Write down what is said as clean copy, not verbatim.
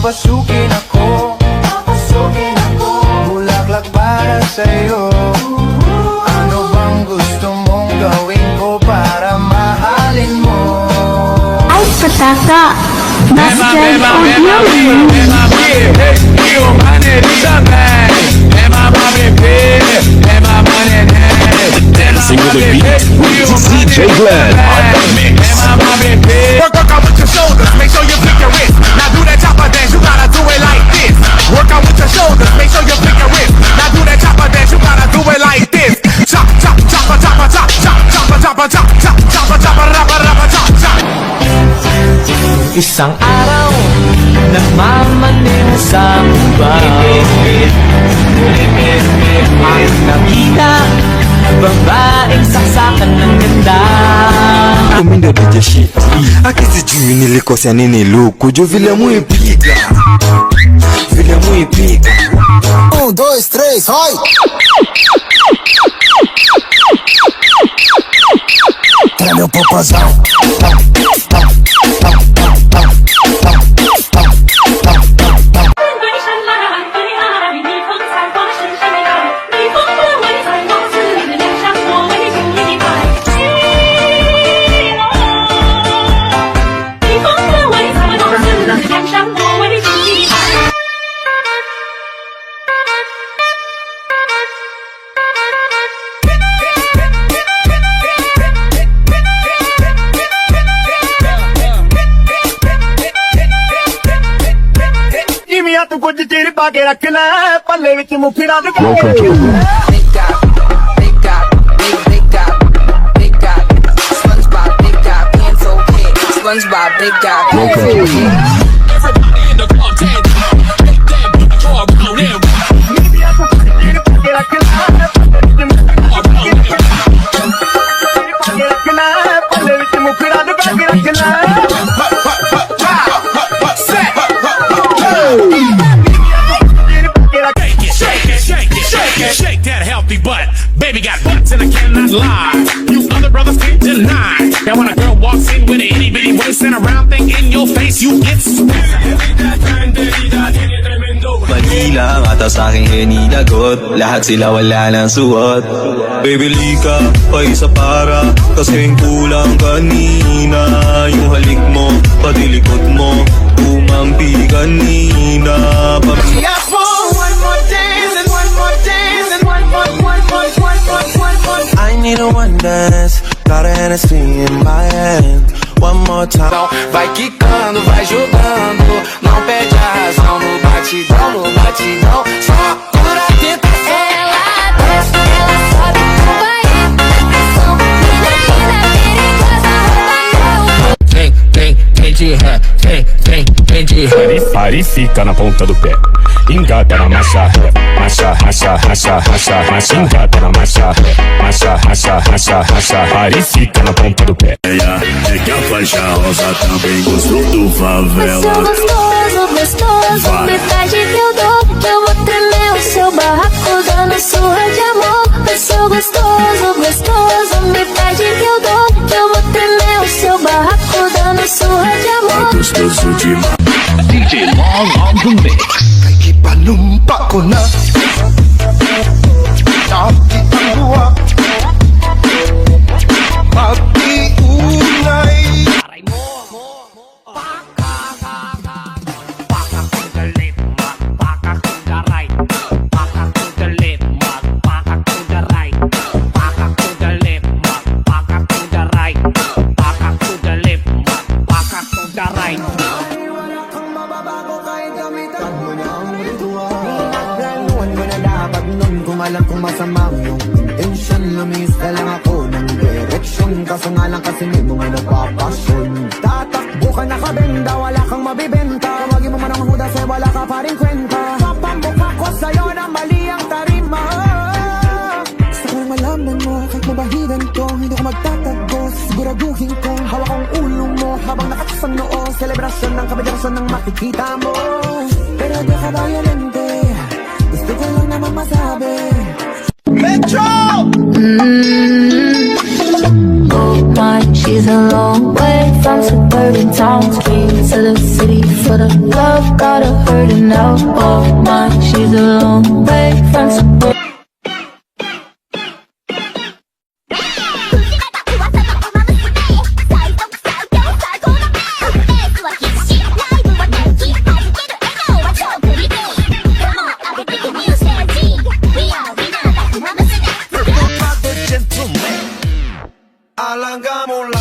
Papasukin ako, bulaklak para sa'yo. Ano bang gusto mong gawin ko para mahalin mo? Ay, pataka! Basket audio! Single the beat, DJ Glenn on the mix. Work out with your shoulders, make sure you flick your wrist. Now do that chopper dance, you gotta do it like this. Work out with your shoulders, make sure you flick your wrist. Now do that chopper dance, you gotta do it like this. Chop, chop, chopper, chopper, chop, chop, chopper, chopper, chop, chop, chopper, chopper, rapper, rapper, chop, chop. Isang araw, nagmamaneho sa bukid. Ang nakita, babaeng saksakan ng ganda. Comindo de jeshi akizijui nilikosea nini lukujo vile muipiga vile muipiga 1, 2, 3 hoi Tira meu popozão ਤੂੰ ਕੁਝ ਚਿਰ ਪਾ ਕੇ ਰੱਖ ਲੈ ਪੱਲੇ ਵਿੱਚ ਮੁਫੜਾ ਦੇ Welcome to SpongeBob, big guy. Welcome to Shake that healthy butt. Baby got butts and I cannot lie. You other brothers can't deny. Now when a girl walks in with an itty bitty waist and a round thing in your face, you get Manila, mata sa'king hinilagot. Lahat sila wala ng suot. Baby lika, pa isa para kasing kulang kanina. Yung halik mo, pati likod mo umampi kanina. I need a one dance, got a Hennessy in my hand. One more time. Vai quicando, vai jogando, não perde a razão no batidão, no batidão. Só cura a tentação. Ela desce, ela sobe, vai pressão. Menina perigosa, rouba Vem de ré, vem de ré. Pare e fica na ponta do pé. Engata na marcha ré. Marcha, racha, racha, racha, racha. Engata na marcha ré. Marcha, racha, racha, racha. Pare e fica na ponta do pé. É que a faixa rosa também gostou do favela. Seu gostoso, gostoso, me pede que eu dou. Eu vou tremer o seu barraco, dando surra de amor. Seu gostoso, gostoso, me pede que eu dou. Eu vou tremer o seu barraco, dando surra de amor. Gostoso demais. DJ Long on the mix. Kay panumpa ko na nakitangguwa mag-iunay. Alam kung masama yung intention, lumis na lang ako ng direksyon. Kaso nga lang kasi may mga nagpapasyon. Tatakbo ka nakabenda, wala kang mabibenta. Wagin mo man ang hudas ay wala ka pa rin kwenta. Papamukha ko sa'yo na mali ang tarima. Gusto ko malaman mo, kahit mabahiran ko, hindi ko magtatago. Siguraduhin ko, hawak ang ulo mo habang nakasang noo. Selebrasyon ng kabadyarasyon ng makikita mo. Pero di ka violente, gusto ko lang naman masabi. Metro! Gold mine, she's a long way from suburban towns, dreams of the city. but her love got her hurting now. Oh my, she's a long way from support. Alangamos la